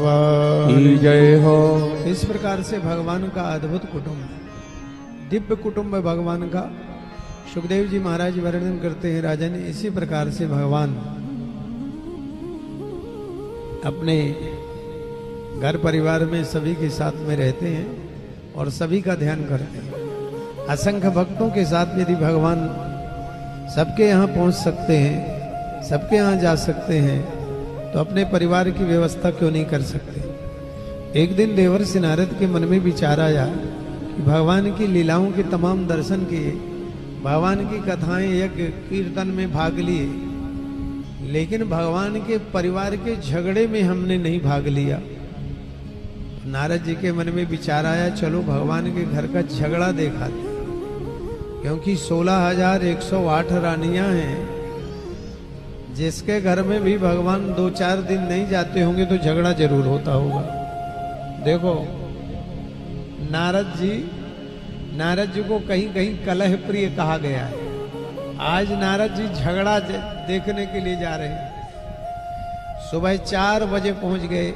भगवान की जय हो। इस प्रकार से भगवान का अद्भुत कुटुंब, दिव्य कुटुंब है भगवान का। सुखदेव जी महाराज वर्णन करते हैं राजन, इसी प्रकार से भगवान अपने घर परिवार में सभी के साथ में रहते हैं और सभी का ध्यान करते हैं। असंख्य भक्तों के साथ यदि भगवान सबके यहाँ पहुँच सकते हैं, सबके यहाँ जा सकते हैं, तो अपने परिवार की व्यवस्था क्यों नहीं कर सकते। एक दिन देवर्षि नारद के मन में विचार आया कि भगवान की लीलाओं के तमाम दर्शन किए, भगवान की कथाएं यज्ञ कीर्तन में भाग लिए, लेकिन भगवान के परिवार के झगड़े में हमने नहीं भाग लिया। नारद जी के मन में विचार आया, चलो भगवान के घर का झगड़ा देखा दे, क्योंकि 16,108 रानियां हैं। जिसके घर में भी भगवान 2-4 दिन नहीं जाते होंगे तो झगड़ा जरूर होता होगा। देखो नारद जी को कहीं कहीं कलह प्रिय कहा गया है। आज नारद जी झगड़ा देखने के लिए जा रहे हैं। सुबह 4 बजे पहुंच गए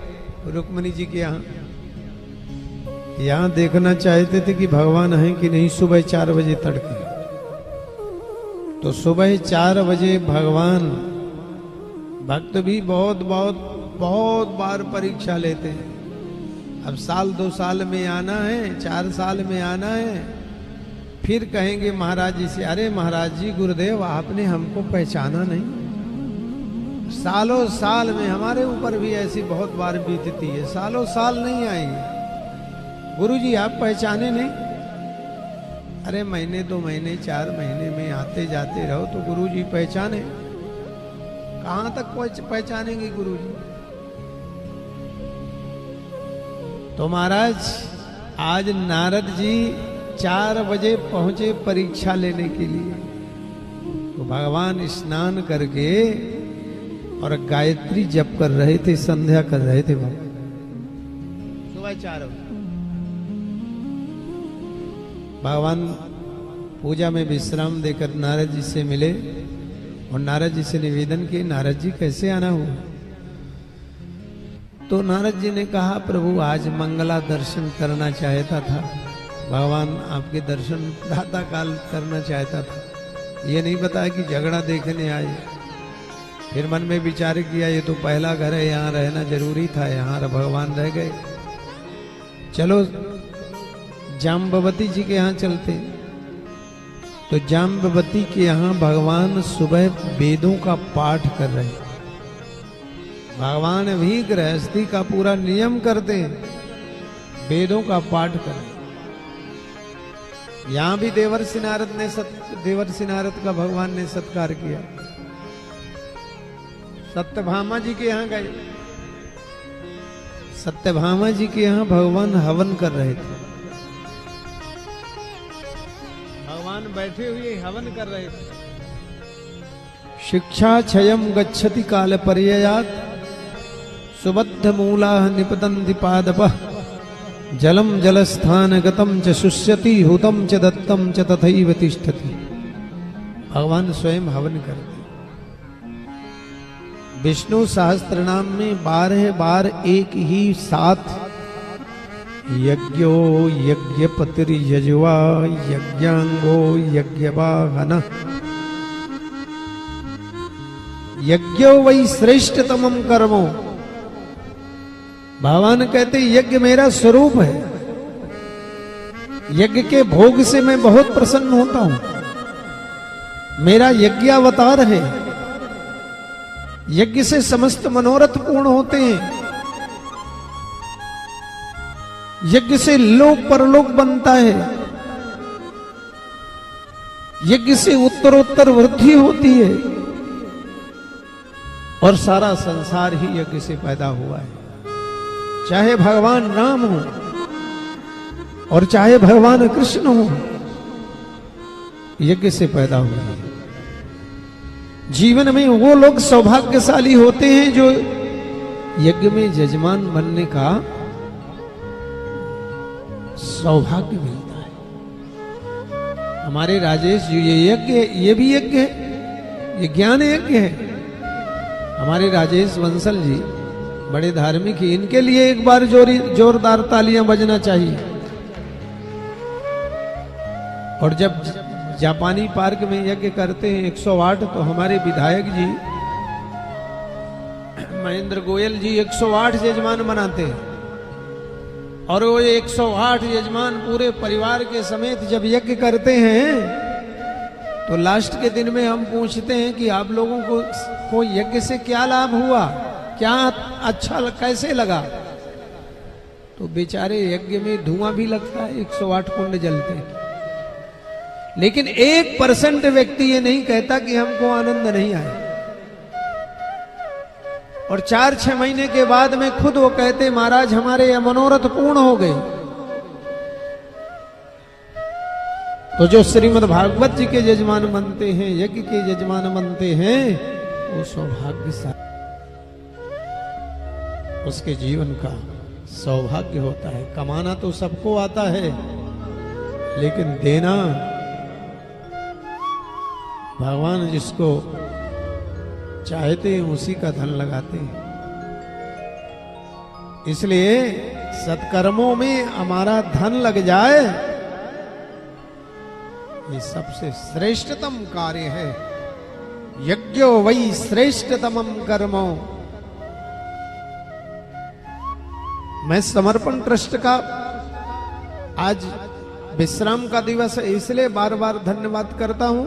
रुक्मिणी जी के यहाँ देखना चाहते थे कि भगवान हैं कि नहीं। सुबह 4 बजे तड़के, तो सुबह 4 बजे भगवान, भक्त भी बहुत बार परीक्षा लेते हैं। अब 1-2 साल में आना है, 4 साल में आना है, फिर कहेंगे महाराज जी से, अरे महाराज जी गुरुदेव आपने हमको पहचाना नहीं। सालों साल में हमारे ऊपर भी ऐसी बहुत बार बीतती है, सालों साल नहीं आएंगे, गुरुजी आप पहचाने नहीं। अरे महीने 2 महीने 4 महीने में आते जाते रहो तो गुरुजी पहचाने। कहां तक पहचानेंगे गुरुजी। तो महाराज आज नारद जी 4 बजे पहुंचे परीक्षा लेने के लिए। तो भगवान स्नान करके और गायत्री जप कर रहे थे, संध्या कर रहे थे। सुबह 4 बजे भगवान पूजा में विश्राम देकर नारद जी से मिले और नारद जी से निवेदन किए, नारद जी कैसे आना हुआ। तो नारद जी ने कहा, प्रभु आज मंगला दर्शन करना चाहता था, भगवान आपके दर्शन प्रातः काल करना चाहता था, ये नहीं बताया कि झगड़ा देखने आए। फिर मन में विचार किया, ये तो पहला घर है, यहाँ रहना जरूरी था, यहाँ भगवान रह गए, चलो जाम्बवती जी के यहाँ चलते। तो जाम्बवती के यहाँ भगवान सुबह वेदों का पाठ कर रहे। भगवान भी गृहस्थी का पूरा नियम करते हैं, वेदों का पाठ करें। यहां भी देवर्षि नारद का भगवान ने सत्कार किया। सत्यभामा जी के यहाँ गए, सत्यभामा जी के यहाँ भगवान हवन कर रहे थे। भगवान बैठे हुए हवन कर रहे थे। शिक्षा क्षयम गच्छति काल पर्ययात् सुबद्ध मूला निपतन्ति पादपः जलम जलस्थान गतम च शुष्यति हुतम च दत्तम च तथैव तिष्ठति। भगवान स्वयं हवन करते। विष्णु सहस्त्रनाम में 12 बार एक ही साथ यज्ञो यज्ञपतिर्यजुवा यज्ञांगो यज्ञवाहन यज्ञो वही श्रेष्ठतमम कर्मो। भगवान कहते यज्ञ मेरा स्वरूप है, यज्ञ के भोग से मैं बहुत प्रसन्न होता हूं, मेरा यज्ञावतार है। यज्ञ से समस्त मनोरथ पूर्ण होते हैं, यज्ञ से लोक परलोक बनता है, यज्ञ से उत्तरोत्तर वृद्धि होती है, और सारा संसार ही यज्ञ से पैदा हुआ है। चाहे भगवान राम हो और चाहे भगवान कृष्ण हो, यज्ञ से पैदा हुआ है। जीवन में वो लोग सौभाग्यशाली होते हैं जो यज्ञ में यजमान बनने का सौभाग्य मिलता है। हमारे राजेश जी ये यज्ञ, ये भी यज्ञ है, ये ज्ञान यज्ञ है। हमारे राजेश बंसल जी बड़े धार्मिक ही, इनके लिए एक बार जोरदार तालियां बजना चाहिए। और जब जापानी पार्क में यज्ञ करते हैं 108, तो हमारे विधायक जी महेंद्र गोयल जी 108 यजमान बनाते हैं, और वो 108 यजमान पूरे परिवार के समेत जब यज्ञ करते हैं, तो लास्ट के दिन में हम पूछते हैं कि आप लोगों को यज्ञ से क्या लाभ हुआ, क्या अच्छा कैसे लगा। तो बेचारे यज्ञ में धुआं भी लगता है, 108 कुंड जलते हैं, लेकिन 1% व्यक्ति ये नहीं कहता कि हमको आनंद नहीं आया। और 4-6 महीने के बाद में खुद वो कहते महाराज हमारे यह मनोरथ पूर्ण हो गए। तो जो श्रीमद् भागवत जी के यजमान बनते हैं, यज्ञ के यजमान बनते हैं, वो सौभाग्यशाली, उसके जीवन का सौभाग्य होता है। कमाना तो सबको आता है, लेकिन देना भगवान जिसको चाहते हैं उसी का धन लगाते हैं। इसलिए सत्कर्मों में हमारा धन लग जाए, ये सबसे श्रेष्ठतम कार्य है। यज्ञो वही श्रेष्ठतमम कर्मो। मैं समर्पण ट्रस्ट का आज विश्राम का दिवस है, इसलिए बार बार धन्यवाद करता हूं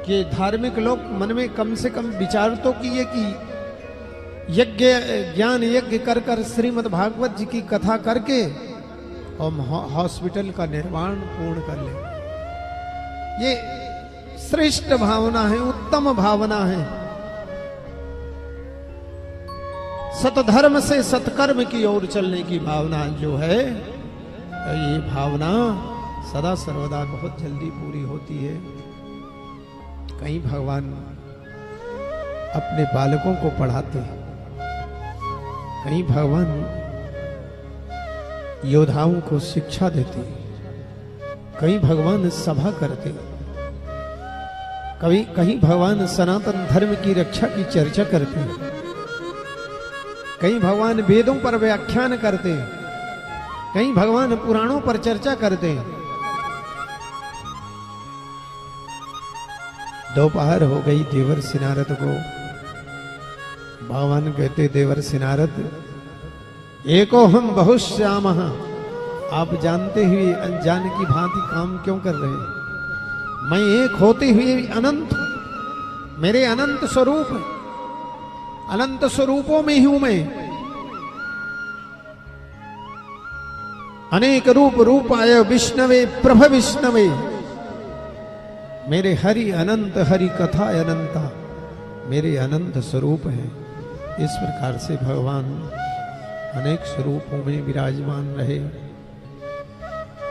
कि धार्मिक लोग मन में कम से कम विचार तो किए कि यज्ञ ज्ञान यज्ञ कर कर श्रीमद् भागवत जी की कथा करके और हॉस्पिटल का निर्माण पूर्ण कर ले। ये श्रेष्ठ भावना है, उत्तम भावना है। सतधर्म से सत्कर्म की ओर चलने की भावना जो है, ये भावना सदा सर्वदा बहुत जल्दी पूरी होती है। कहीं भगवान अपने बालकों को पढ़ाते हैं, कहीं भगवान योद्धाओं को शिक्षा देते हैं, कहीं भगवान सभा करते हैं, कहीं भगवान सनातन धर्म की रक्षा की चर्चा करते हैं, कहीं भगवान वेदों पर व्याख्यान करते हैं, कहीं भगवान पुराणों पर चर्चा करते हैं। दोपहर हो गई, देवर्षि नारद को भगवान कहते देवर्षि नारद एको हम बहुश्याम, आप जानते हुए अनजान की भांति काम क्यों कर रहे हैं? मैं एक होते हुए अनंत, मेरे अनंत स्वरूप, अनंत स्वरूपों में हूं मैं। अनेक रूप रूपाय विष्णवे प्रभ विष्णवे, मेरे हरि अनंत, हरि कथा अनंता, मेरे अनंत स्वरूप है। इस प्रकार से भगवान अनेक स्वरूपों में विराजमान रहे।